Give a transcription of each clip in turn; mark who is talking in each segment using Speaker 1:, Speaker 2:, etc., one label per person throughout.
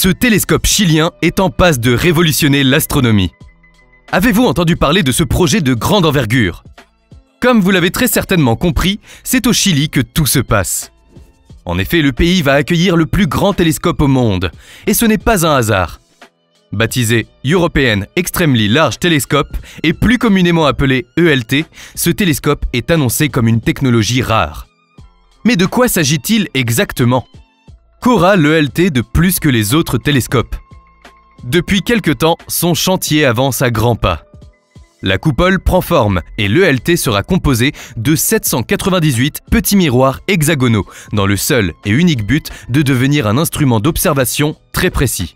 Speaker 1: Ce télescope chilien est en passe de révolutionner l'astronomie. Avez-vous entendu parler de ce projet de grande envergure? Comme vous l'avez très certainement compris, c'est au Chili que tout se passe. En effet, le pays va accueillir le plus grand télescope au monde, et ce n'est pas un hasard. Baptisé European Extremely Large Telescope et plus communément appelé ELT, ce télescope est annoncé comme une technologie rare. Mais de quoi s'agit-il exactement? Qu'aura l'ELT de plus que les autres télescopes? Depuis quelque temps, son chantier avance à grands pas. La coupole prend forme et l'ELT sera composé de 798 petits miroirs hexagonaux dans le seul et unique but de devenir un instrument d'observation très précis.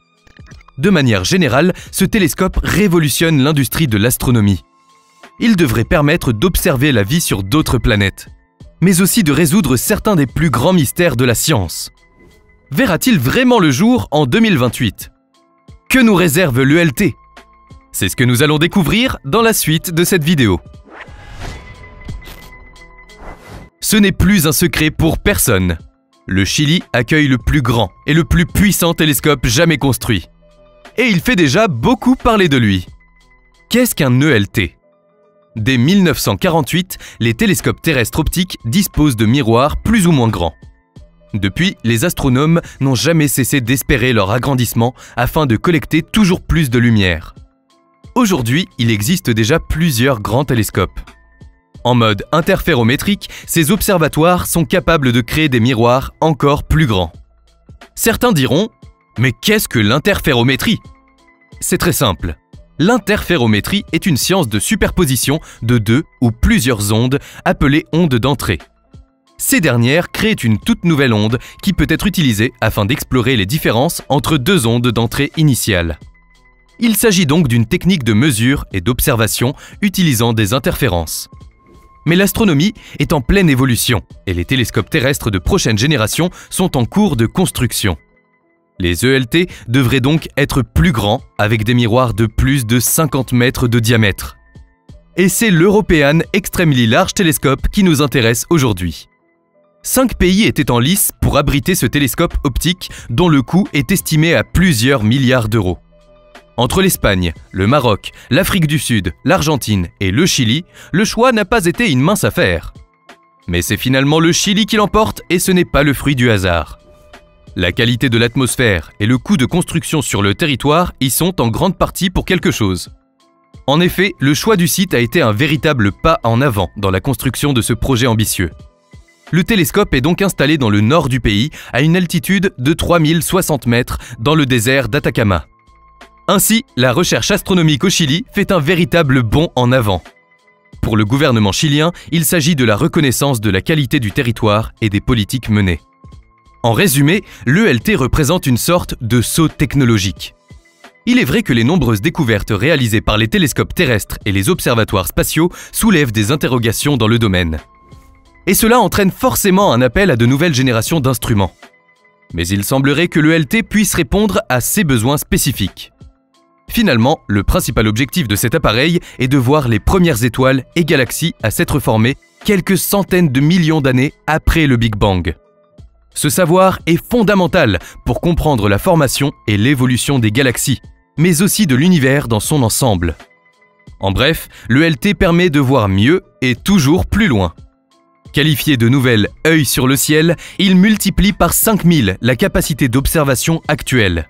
Speaker 1: De manière générale, ce télescope révolutionne l'industrie de l'astronomie. Il devrait permettre d'observer la vie sur d'autres planètes, mais aussi de résoudre certains des plus grands mystères de la science. Verra-t-il vraiment le jour en 2028? Que nous réserve l'ELT? C'est ce que nous allons découvrir dans la suite de cette vidéo. Ce n'est plus un secret pour personne. Le Chili accueille le plus grand et le plus puissant télescope jamais construit. Et il fait déjà beaucoup parler de lui. Qu'est-ce qu'un ELT? Dès 1948, les télescopes terrestres optiques disposent de miroirs plus ou moins grands. Depuis, les astronomes n'ont jamais cessé d'espérer leur agrandissement afin de collecter toujours plus de lumière. Aujourd'hui, il existe déjà plusieurs grands télescopes. En mode interférométrique, ces observatoires sont capables de créer des miroirs encore plus grands. Certains diront « Mais qu'est-ce que l'interférométrie ?» C'est très simple. L'interférométrie est une science de superposition de deux ou plusieurs ondes appelées ondes d'entrée. Ces dernières créent une toute nouvelle onde qui peut être utilisée afin d'explorer les différences entre deux ondes d'entrée initiales. Il s'agit donc d'une technique de mesure et d'observation utilisant des interférences. Mais l'astronomie est en pleine évolution et les télescopes terrestres de prochaine génération sont en cours de construction. Les ELT devraient donc être plus grands avec des miroirs de plus de 50 mètres de diamètre. Et c'est l'European Extremely Large Telescope qui nous intéresse aujourd'hui. 5 pays étaient en lice pour abriter ce télescope optique dont le coût est estimé à plusieurs milliards d'euros. Entre l'Espagne, le Maroc, l'Afrique du Sud, l'Argentine et le Chili, le choix n'a pas été une mince affaire. Mais c'est finalement le Chili qui l'emporte et ce n'est pas le fruit du hasard. La qualité de l'atmosphère et le coût de construction sur le territoire y sont en grande partie pour quelque chose. En effet, le choix du site a été un véritable pas en avant dans la construction de ce projet ambitieux. Le télescope est donc installé dans le nord du pays, à une altitude de 3060 mètres dans le désert d'Atacama. Ainsi, la recherche astronomique au Chili fait un véritable bond en avant. Pour le gouvernement chilien, il s'agit de la reconnaissance de la qualité du territoire et des politiques menées. En résumé, l'ELT représente une sorte de saut technologique. Il est vrai que les nombreuses découvertes réalisées par les télescopes terrestres et les observatoires spatiaux soulèvent des interrogations dans le domaine. Et cela entraîne forcément un appel à de nouvelles générations d'instruments. Mais il semblerait que l'ELT puisse répondre à ces besoins spécifiques. Finalement, le principal objectif de cet appareil est de voir les premières étoiles et galaxies à s'être formées quelques centaines de millions d'années après le Big Bang. Ce savoir est fondamental pour comprendre la formation et l'évolution des galaxies, mais aussi de l'univers dans son ensemble. En bref, l'ELT permet de voir mieux et toujours plus loin. Qualifié de nouvel « œil sur le ciel », il multiplie par 5000 la capacité d'observation actuelle.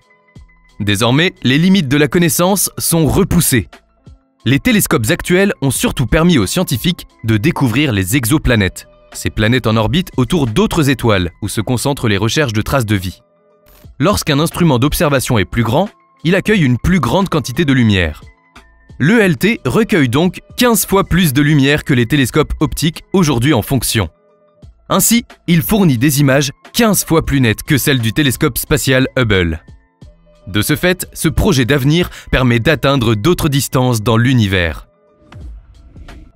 Speaker 1: Désormais, les limites de la connaissance sont repoussées. Les télescopes actuels ont surtout permis aux scientifiques de découvrir les exoplanètes, ces planètes en orbite autour d'autres étoiles où se concentrent les recherches de traces de vie. Lorsqu'un instrument d'observation est plus grand, il accueille une plus grande quantité de lumière. L'ELT recueille donc 15 fois plus de lumière que les télescopes optiques aujourd'hui en fonction. Ainsi, il fournit des images 15 fois plus nettes que celles du télescope spatial Hubble. De ce fait, ce projet d'avenir permet d'atteindre d'autres distances dans l'univers.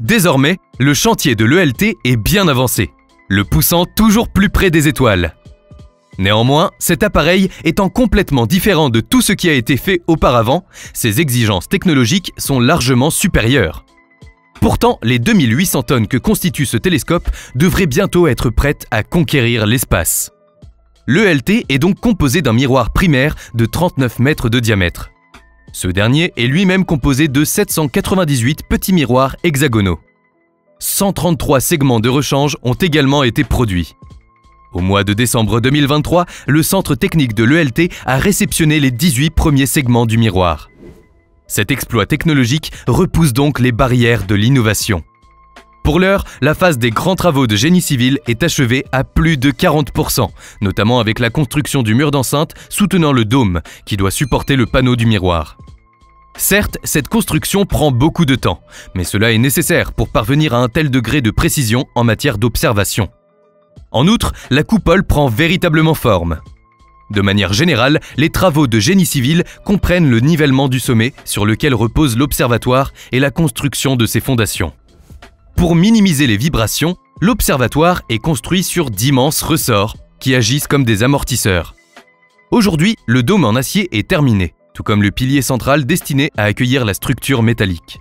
Speaker 1: Désormais, le chantier de l'ELT est bien avancé, le poussant toujours plus près des étoiles. Néanmoins, cet appareil étant complètement différent de tout ce qui a été fait auparavant, ses exigences technologiques sont largement supérieures. Pourtant, les 2800 tonnes que constitue ce télescope devraient bientôt être prêtes à conquérir l'espace. L'ELT est donc composé d'un miroir primaire de 39 mètres de diamètre. Ce dernier est lui-même composé de 798 petits miroirs hexagonaux. 133 segments de rechange ont également été produits. Au mois de décembre 2023, le centre technique de l'ELT a réceptionné les 18 premiers segments du miroir. Cet exploit technologique repousse donc les barrières de l'innovation. Pour l'heure, la phase des grands travaux de génie civil est achevée à plus de 40%, notamment avec la construction du mur d'enceinte soutenant le dôme, qui doit supporter le panneau du miroir. Certes, cette construction prend beaucoup de temps, mais cela est nécessaire pour parvenir à un tel degré de précision en matière d'observation. En outre, la coupole prend véritablement forme. De manière générale, les travaux de génie civil comprennent le nivellement du sommet sur lequel repose l'observatoire et la construction de ses fondations. Pour minimiser les vibrations, l'observatoire est construit sur d'immenses ressorts qui agissent comme des amortisseurs. Aujourd'hui, le dôme en acier est terminé, tout comme le pilier central destiné à accueillir la structure métallique.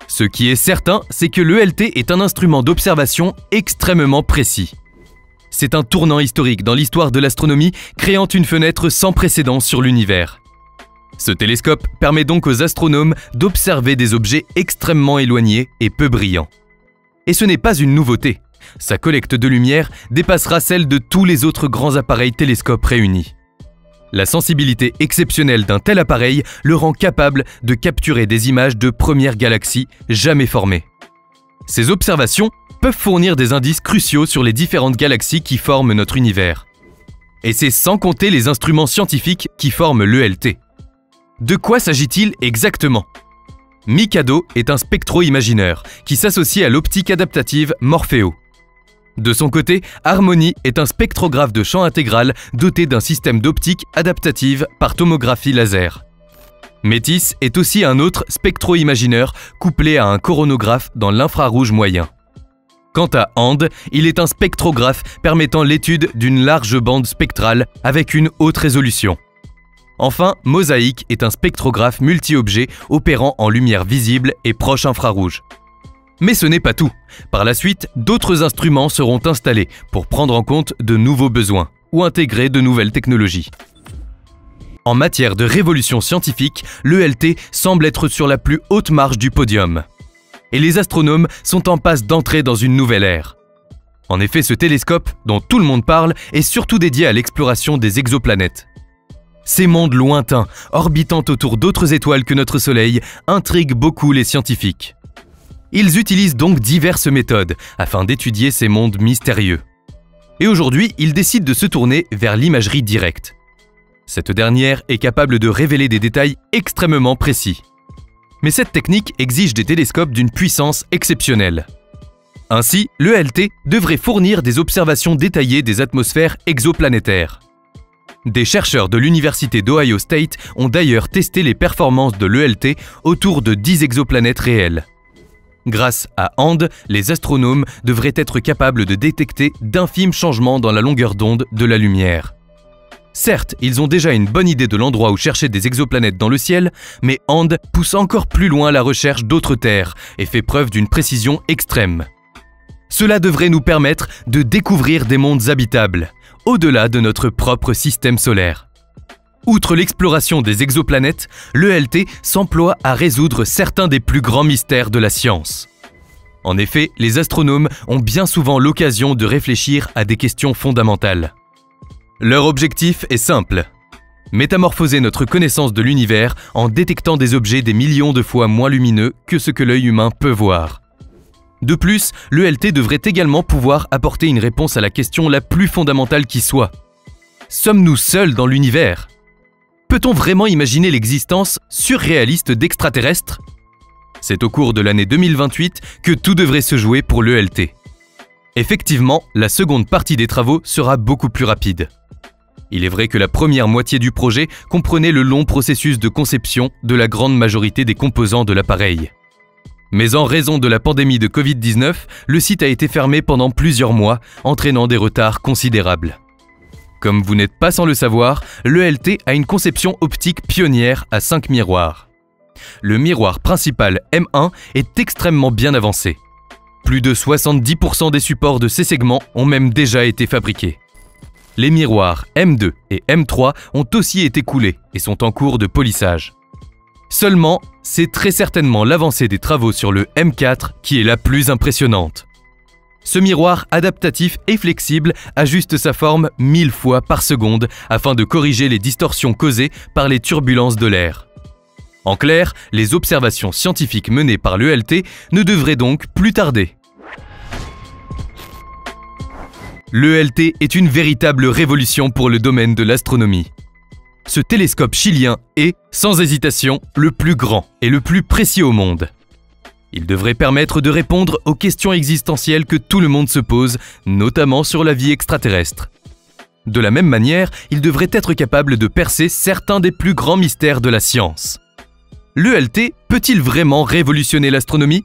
Speaker 1: Ce qui est certain, c'est que l'ELT est un instrument d'observation extrêmement précis. C'est un tournant historique dans l'histoire de l'astronomie, créant une fenêtre sans précédent sur l'univers. Ce télescope permet donc aux astronomes d'observer des objets extrêmement éloignés et peu brillants. Et ce n'est pas une nouveauté. Sa collecte de lumière dépassera celle de tous les autres grands appareils télescopes réunis. La sensibilité exceptionnelle d'un tel appareil le rend capable de capturer des images de premières galaxies jamais formées. Ces observations peuvent fournir des indices cruciaux sur les différentes galaxies qui forment notre univers. Et c'est sans compter les instruments scientifiques qui forment l'ELT. De quoi s'agit-il exactement ? Mikado est un spectro-imagineur qui s'associe à l'optique adaptative Morpheo. De son côté, Harmony est un spectrographe de champ intégral doté d'un système d'optique adaptative par tomographie laser. Métis est aussi un autre spectro-imagineur couplé à un coronographe dans l'infrarouge moyen. Quant à Hand, il est un spectrographe permettant l'étude d'une large bande spectrale avec une haute résolution. Enfin, Mosaic est un spectrographe multi-objet opérant en lumière visible et proche infrarouge. Mais ce n'est pas tout. Par la suite, d'autres instruments seront installés pour prendre en compte de nouveaux besoins ou intégrer de nouvelles technologies. En matière de révolution scientifique, l'ELT semble être sur la plus haute marche du podium. Et les astronomes sont en passe d'entrer dans une nouvelle ère. En effet, ce télescope, dont tout le monde parle, est surtout dédié à l'exploration des exoplanètes. Ces mondes lointains, orbitant autour d'autres étoiles que notre Soleil, intriguent beaucoup les scientifiques. Ils utilisent donc diverses méthodes afin d'étudier ces mondes mystérieux. Et aujourd'hui, ils décident de se tourner vers l'imagerie directe. Cette dernière est capable de révéler des détails extrêmement précis. Mais cette technique exige des télescopes d'une puissance exceptionnelle. Ainsi, l'ELT devrait fournir des observations détaillées des atmosphères exoplanétaires. Des chercheurs de l'université d'Ohio State ont d'ailleurs testé les performances de l'ELT autour de 10 exoplanètes réelles. Grâce à Hand, les astronomes devraient être capables de détecter d'infimes changements dans la longueur d'onde de la lumière. Certes, ils ont déjà une bonne idée de l'endroit où chercher des exoplanètes dans le ciel, mais Hand pousse encore plus loin la recherche d'autres terres et fait preuve d'une précision extrême. Cela devrait nous permettre de découvrir des mondes habitables, au-delà de notre propre système solaire. Outre l'exploration des exoplanètes, l'ELT s'emploie à résoudre certains des plus grands mystères de la science. En effet, les astronomes ont bien souvent l'occasion de réfléchir à des questions fondamentales. Leur objectif est simple: métamorphoser notre connaissance de l'univers en détectant des objets des millions de fois moins lumineux que ce que l'œil humain peut voir. De plus, l'ELT devrait également pouvoir apporter une réponse à la question la plus fondamentale qui soit. Sommes-nous seuls dans l'univers ? Peut-on vraiment imaginer l'existence surréaliste d'extraterrestres ? C'est au cours de l'année 2028 que tout devrait se jouer pour l'ELT. Effectivement, la seconde partie des travaux sera beaucoup plus rapide. Il est vrai que la première moitié du projet comprenait le long processus de conception de la grande majorité des composants de l'appareil. Mais en raison de la pandémie de Covid-19, le site a été fermé pendant plusieurs mois, entraînant des retards considérables. Comme vous n'êtes pas sans le savoir, l'ELT a une conception optique pionnière à 5 miroirs. Le miroir principal M1 est extrêmement bien avancé. Plus de 70% des supports de ces segments ont même déjà été fabriqués. Les miroirs M2 et M3 ont aussi été coulés et sont en cours de polissage. Seulement, c'est très certainement l'avancée des travaux sur le M4 qui est la plus impressionnante. Ce miroir adaptatif et flexible ajuste sa forme 1000 fois par seconde afin de corriger les distorsions causées par les turbulences de l'air. En clair, les observations scientifiques menées par l'ELT ne devraient donc plus tarder. L'ELT est une véritable révolution pour le domaine de l'astronomie. Ce télescope chilien est, sans hésitation, le plus grand et le plus précieux au monde. Il devrait permettre de répondre aux questions existentielles que tout le monde se pose, notamment sur la vie extraterrestre. De la même manière, il devrait être capable de percer certains des plus grands mystères de la science. L'ELT peut-il vraiment révolutionner l'astronomie ?